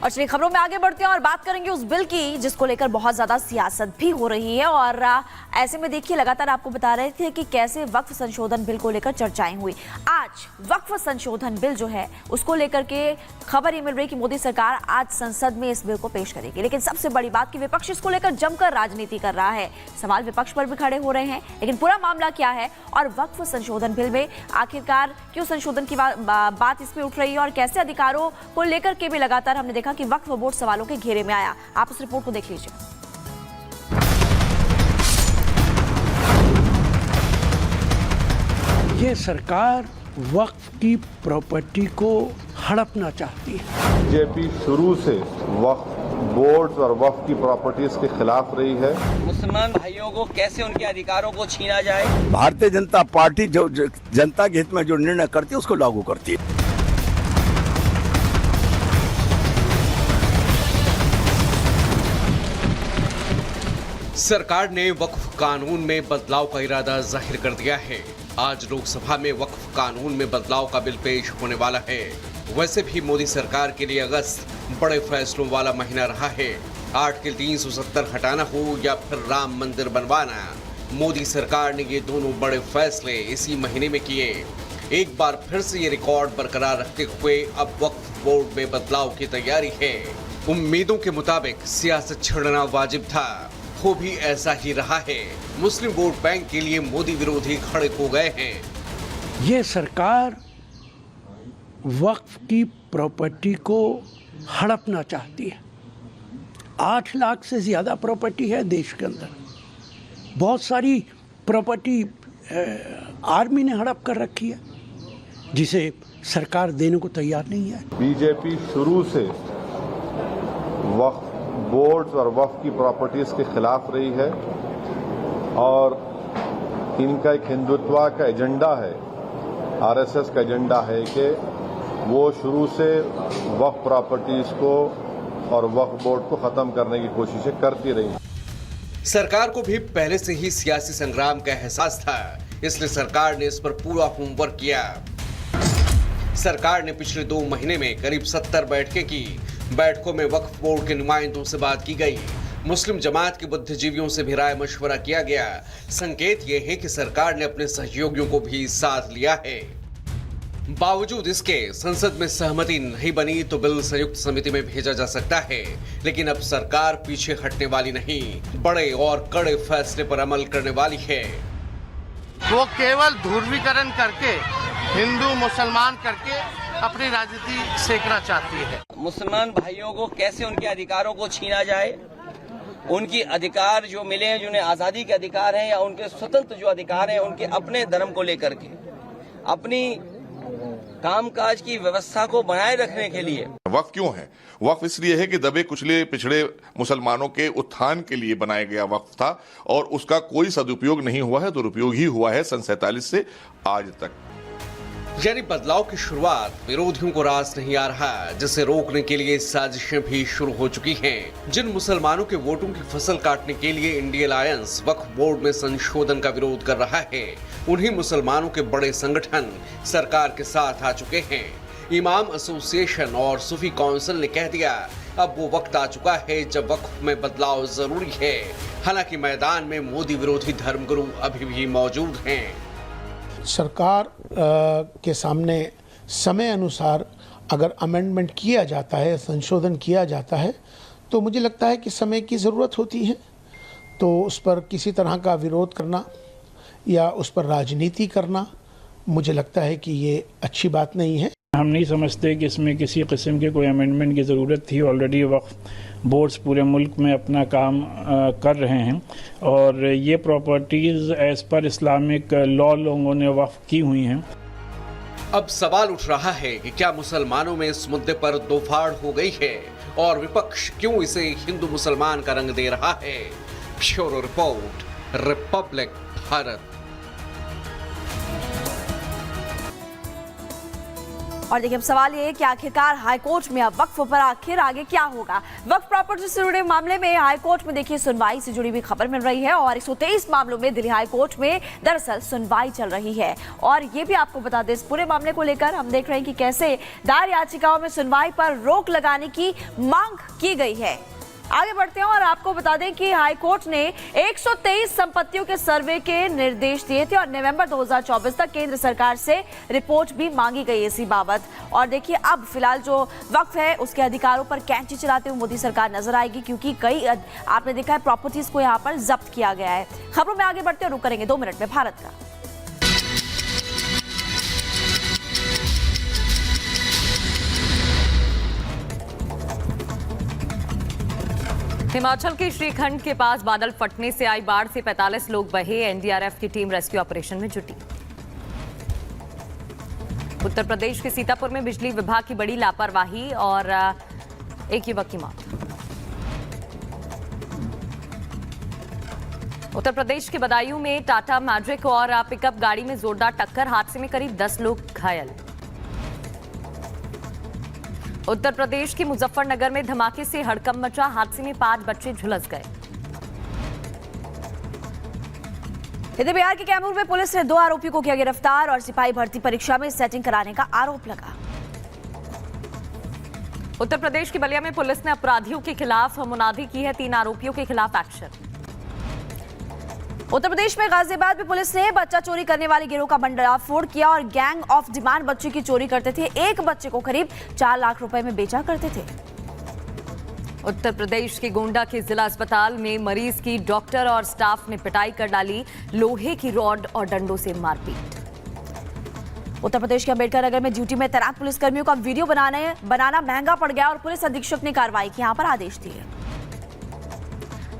और चलिए खबरों में आगे बढ़ते हैं और बात करेंगे उस बिल की जिसको लेकर बहुत ज्यादा सियासत भी हो रही है। और ऐसे में देखिए लगातार आपको बता रहे थे कि कैसे वक्फ संशोधन बिल को लेकर चर्चाएं हुई। आज वक्फ संशोधन बिल जो है उसको लेकर के खबर ये मिल रही कि मोदी सरकार आज संसद में इस बिल को पेश करेगी। लेकिन सबसे बड़ी बात कि विपक्ष इसको लेकर जमकर राजनीति कर रहा है। सवाल विपक्ष पर भी खड़े हो रहे हैं, लेकिन पूरा मामला क्या है और वक्फ संशोधन बिल में आखिरकार क्यों संशोधन की बात इसमें उठ रही है और कैसे अधिकारों को लेकर के भी लगातार हमने देखा कि वक्फ बोर्ड सवालों के घेरे में आया। आप इस रिपोर्ट को देख लीजिए। ये सरकार वक्फ की प्रॉपर्टी को हड़पना चाहती है। बीजेपी शुरू से वक्फ बोर्ड्स और वक्फ की प्रॉपर्टीज के खिलाफ रही है। मुसलमान भाइयों को कैसे उनके अधिकारों को छीना जाए। भारतीय जनता पार्टी जो जनता के हित में जो निर्णय करती है उसको लागू करती है। सरकार ने वक्फ कानून में बदलाव का इरादा जाहिर कर दिया है। आज लोकसभा में वक्फ कानून में बदलाव का बिल पेश होने वाला है। वैसे भी मोदी सरकार के लिए अगस्त बड़े फैसलों वाला महीना रहा है। आर्टिकल 370 हटाना हो या फिर राम मंदिर बनवाना, मोदी सरकार ने ये दोनों बड़े फैसले इसी महीने में किए। एक बार फिर से ये रिकॉर्ड बरकरार रखते हुए अब वक्फ बोर्ड में बदलाव की तैयारी है। उम्मीदों के मुताबिक सियासत छेड़ना वाजिब था, वो भी ऐसा ही रहा है। मुस्लिम वोट बैंक के लिए मोदी विरोधी खड़े हो गए हैं। ये सरकार वक्फ की प्रॉपर्टी को हड़पना चाहती है। 8 लाख से ज़्यादा प्रॉपर्टी है देश के अंदर। बहुत सारी प्रॉपर्टी आर्मी ने हड़प कर रखी है जिसे सरकार देने को तैयार नहीं है। बीजेपी शुरू से वक्फ बोर्ड्स और वक्फ की प्रॉपर्टीज के खिलाफ रही है और इनका एक हिंदुत्व का एजेंडा है, आरएसएस का एजेंडा है कि वो शुरू से वक्फ प्रॉपर्टीज को और वक्फ बोर्ड को खत्म करने की कोशिशें करती रही। सरकार को भी पहले से ही सियासी संग्राम का एहसास था, इसलिए सरकार ने इस पर पूरा होमवर्क किया। सरकार ने पिछले 2 महीने में करीब 70 बैठकें की। बैठकों में वक्फ बोर्ड के नुमाइंदों से बात की गई, मुस्लिम जमात के बुद्धिजीवियों से भी राय मशवरा किया गया। संकेत ये है कि सरकार ने अपने सहयोगियों को भी साथ लिया है। बावजूद इसके संसद में सहमति नहीं बनी तो बिल संयुक्त समिति में भेजा जा सकता है। लेकिन अब सरकार पीछे हटने वाली नहीं, बड़े और कड़े फैसले पर अमल करने वाली है। वो केवल ध्रुवीकरण करके हिंदू मुसलमान करके अपनी राजनीति सेकना चाहती है। मुसलमान भाइयों को कैसे उनके अधिकारों को छीना जाए, उनकी अधिकार जो मिले हैं, जिन्हें आज़ादी के अधिकार हैं या उनके स्वतंत्र जो अधिकार हैं, उनके अपने धर्म को लेकर के अपनी कामकाज की व्यवस्था को बनाए रखने के लिए। वक्फ क्यों है? वक्फ इसलिए है कि दबे कुचले पिछड़े मुसलमानों के उत्थान के लिए बनाया गया वक्फ था और उसका कोई सदुपयोग नहीं हुआ है, दुरुपयोग ही हुआ है सन 47 से आज तक। यानी बदलाव की शुरुआत विरोधियों को रास नहीं आ रहा, जिसे रोकने के लिए साजिशें भी शुरू हो चुकी हैं। जिन मुसलमानों के वोटों की फसल काटने के लिए इंडिया अलायंस वक्फ बोर्ड में संशोधन का विरोध कर रहा है, उन्हीं मुसलमानों के बड़े संगठन सरकार के साथ आ चुके हैं। इमाम एसोसिएशन और सूफी काउंसिल ने कह दिया अब वो वक्त आ चुका है जब वक्फ में बदलाव जरूरी है। हालांकि मैदान में मोदी विरोधी धर्मगुरु अभी भी मौजूद हैं। सरकार के सामने समय अनुसार अगर अमेंडमेंट किया जाता है, संशोधन किया जाता है, तो मुझे लगता है कि समय की ज़रूरत होती है। तो उस पर किसी तरह का विरोध करना या उस पर राजनीति करना, मुझे लगता है कि ये अच्छी बात नहीं है। हम नहीं समझते कि इसमें किसी किस्म के कोई अमेंडमेंट की ज़रूरत थी। ऑलरेडी वक्फ बोर्ड्स पूरे मुल्क में अपना काम कर रहे हैं और ये properties as per Islamic law लोगों ने वक्फ की हुई हैं। अब सवाल उठ रहा है कि क्या मुसलमानों में इस मुद्दे पर दोफाड़ हो गई है और विपक्ष क्यों इसे हिंदू मुसलमान का रंग दे रहा है। Bureau report, Republic Bharat. और देखिए अब सवाल ये है कि आखिरकार हाईकोर्ट में अब वक्फ पर आखिर आगे क्या होगा। वक्फ प्रॉपर्टी से जुड़े मामले में हाईकोर्ट में देखिए सुनवाई से जुड़ी हुई खबर मिल रही है और 123 मामलों में दिल्ली हाईकोर्ट में दरअसल सुनवाई चल रही है। और ये भी आपको बता दें, इस पूरे मामले को लेकर हम देख रहे हैं कि कैसे दायर याचिकाओं में सुनवाई पर रोक लगाने की मांग की गई है। आगे बढ़ते हैं और आपको बता दें कि हाईकोर्ट ने 123 संपत्तियों के सर्वे के निर्देश दिए थे और नवंबर 2024 तक केंद्र सरकार से रिपोर्ट भी मांगी गई इसी बाबत। और देखिए अब फिलहाल जो वक्फ है उसके अधिकारों पर कैंची चलाते हुए मोदी सरकार नजर आएगी, क्योंकि कई आपने देखा है प्रॉपर्टीज को यहाँ पर जब्त किया गया है। खबरों में आगे बढ़ते हैं, रुक करेंगे 2 मिनट में भारत का। हिमाचल के श्रीखंड के पास बादल फटने से आई बाढ़ से 45 लोग बहे। एनडीआरएफ की टीम रेस्क्यू ऑपरेशन में जुटी। उत्तर प्रदेश के सीतापुर में बिजली विभाग की बड़ी लापरवाही और एक युवक की मौत। उत्तर प्रदेश के बदायूं में टाटा मैजिक और पिकअप गाड़ी में जोरदार टक्कर, हादसे में करीब 10 लोग घायल। उत्तर प्रदेश के मुजफ्फरनगर में धमाके से हड़कंप मचा, हादसे में 5 बच्चे झुलस गए। इधर बिहार के कैमूर में पुलिस ने 2 आरोपियों को किया गिरफ्तार और सिपाही भर्ती परीक्षा में सेटिंग कराने का आरोप लगा। उत्तर प्रदेश की बलिया में पुलिस ने अपराधियों के खिलाफ मुनादी की है, 3 आरोपियों के खिलाफ एक्शन। उत्तर प्रदेश में गाजियाबाद में पुलिस ने बच्चा चोरी करने वाले गिरोह का भंडाफोड़ किया और गैंग ऑफ डिमांड बच्चे की चोरी करते थे। एक बच्चे को करीब 4 लाख रुपए में बेचा करते थे। उत्तर प्रदेश के गोंडा के जिला अस्पताल में मरीज की डॉक्टर और स्टाफ ने पिटाई कर डाली, लोहे की रॉड और डंडों से मारपीट। उत्तर प्रदेश के अंबेडकर नगर में ड्यूटी में तैनात पुलिसकर्मियों का वीडियो बनाना महंगा पड़ गया और पुलिस अधीक्षक ने कार्रवाई की यहाँ पर आदेश दिए।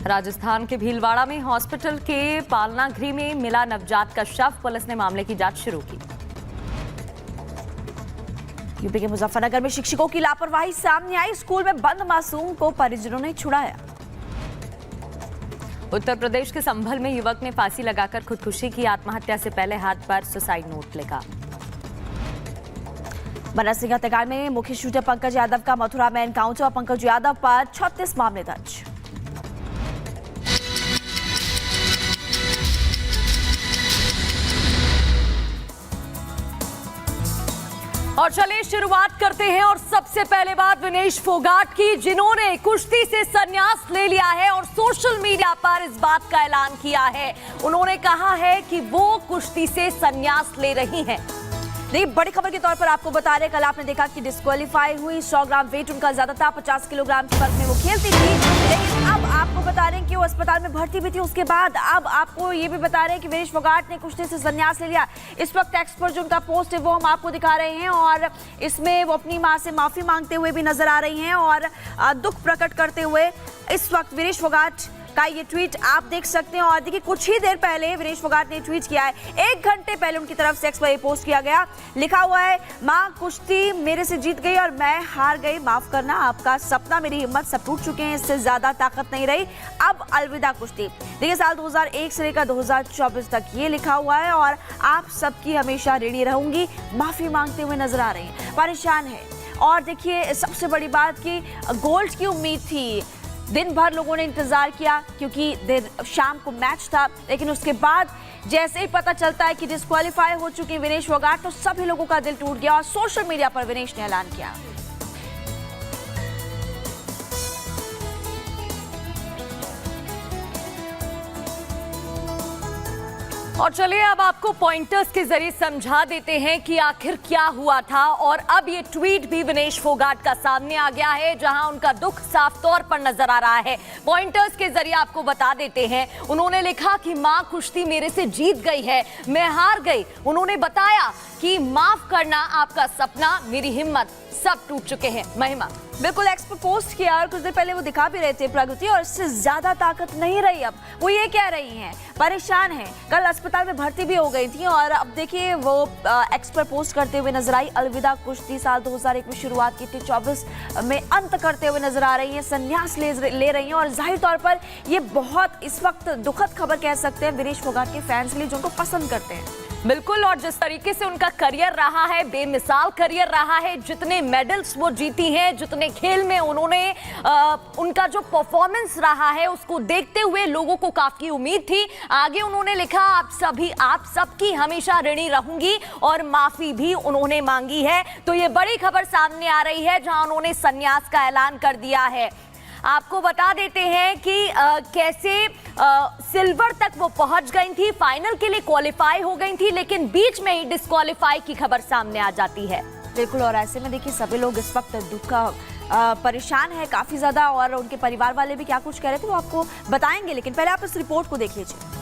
राजस्थान के भीलवाड़ा में हॉस्पिटल के पालना गृह में मिला नवजात का शव, पुलिस ने मामले की जांच शुरू की। यूपी के मुजफ्फरनगर में शिक्षकों की लापरवाही सामने आई, स्कूल में बंद मासूम को परिजनों ने छुड़ाया। उत्तर प्रदेश के संभल में युवक ने फांसी लगाकर खुदकुशी की, आत्महत्या से पहले हाथ पर सुसाइड नोट लिखा। बनर सिंह हत्याकांड में मुख्य शूटर पंकज यादव का मथुरा में एनकाउंटर, पंकज यादव पर 36 मामले दर्ज। और चलिए शुरुआत करते हैं और सबसे पहले बात विनेश फोगाट की, जिन्होंने कुश्ती से संन्यास ले लिया है और सोशल मीडिया पर इस बात का ऐलान किया है। उन्होंने कहा है कि वो कुश्ती से संन्यास ले रही हैं। देखिए बड़ी खबर के तौर पर आपको बता रहे, कल आपने देखा कि डिस्क्वालीफाई हुई, 100 ग्राम वेट उनका ज्यादा था, 50 किलोग्राम के फर्क में वो खेलती थी। लेकिन अब आपको बता रहे हैं कि वो अस्पताल में भर्ती भी थी। उसके बाद अब आपको ये भी बता रहे हैं कि विनेश फोगाट ने कुश्ती से संन्यास ले लिया। इस वक्त एक्स पर जो उनका पोस्ट है वो हम आपको दिखा रहे हैं और इसमें वो अपनी मां से माफी मांगते हुए भी नजर आ रही हैं और दुख प्रकट करते हुए इस वक्त विनेश फोगाट का ये ट्वीट आप देख सकते हैं। और देखिए कुछ ही देर पहले विनेश फोगाट ने ट्वीट किया है, 1 घंटे पहले उनकी तरफ से एक्स पर पोस्ट किया गया, लिखा हुआ है, मां कुश्ती मेरे से जीत गई और मैं हार गई, माफ करना, आपका सपना मेरी हिम्मत सब टूट चुके हैं, इससे ज्यादा ताकत नहीं रही, अब अलविदा कुश्ती। देखिए साल 2001 से लेकर 2024 तक ये लिखा हुआ है और आप सबकी हमेशा ऋणी रहूंगी, माफी मांगते हुए नजर आ रही हैं, परेशान है। और देखिए सबसे बड़ी बात की गोल्ड की उम्मीद थी, दिन भर लोगों ने इंतजार किया क्योंकि शाम को मैच था, लेकिन उसके बाद जैसे ही पता चलता है कि डिस्क्वालीफाई हो चुके विनेश फोगाट तो सभी लोगों का दिल टूट गया और सोशल मीडिया पर विनेश ने ऐलान किया। और चलिए अब आपको पॉइंटर्स के जरिए समझा देते हैं कि आखिर क्या हुआ था। और अब ये ट्वीट भी विनेश फोगाट का सामने आ गया है, जहां उनका दुख साफ तौर पर नजर आ रहा है। पॉइंटर्स के जरिए आपको बता देते हैं, उन्होंने लिखा कि मां कुश्ती मेरे से जीत गई है, मैं हार गई। उन्होंने बताया कि माफ करना, आपका सपना मेरी हिम्मत सब टूट चुके हैं। महिमा बिल्कुल एक्स पर पोस्ट किया और कुछ देर पहले वो दिखा भी रहे थे प्रगति, और इससे ज्यादा ताकत नहीं रही। अब वो ये कह रही हैं, परेशान हैं, कल अस्पताल में भर्ती भी हो गई थी और अब देखिए वो एक्स पर पोस्ट करते हुए नजर आई, अलविदा कुश्ती साल 2001 में शुरुआत की थी, 24 में अंत करते हुए नजर आ रही हैं, संन्यास ले रही हैं। और जाहिर तौर पर ये बहुत इस वक्त दुखद खबर कह सकते हैं विनेश फोगाट के फैंस के लिए जो उनको पसंद करते हैं। बिल्कुल, और जिस तरीके से उनका करियर रहा है, बेमिसाल करियर रहा है, जितने मेडल्स वो जीती हैं, जितने खेल में उन्होंने उनका जो परफॉर्मेंस रहा है उसको देखते हुए लोगों को काफी उम्मीद थी। आगे उन्होंने लिखा, आप सबकी हमेशा ऋणी रहूंगी, और माफी भी उन्होंने मांगी है। तो ये बड़ी खबर सामने आ रही है जहां उन्होंने संन्यास का ऐलान कर दिया है। आपको बता देते हैं कि कैसे सिल्वर तक वो पहुंच गई थी, फाइनल के लिए क्वालिफाई हो गई थी, लेकिन बीच में ही डिस्क्वालीफाई की खबर सामने आ जाती है। बिल्कुल, और ऐसे में देखिए सभी लोग इस वक्त दुख का परेशान है काफी ज्यादा, और उनके परिवार वाले भी क्या कुछ कह रहे थे वो आपको बताएंगे, लेकिन पहले आप इस रिपोर्ट को देख लीजिए।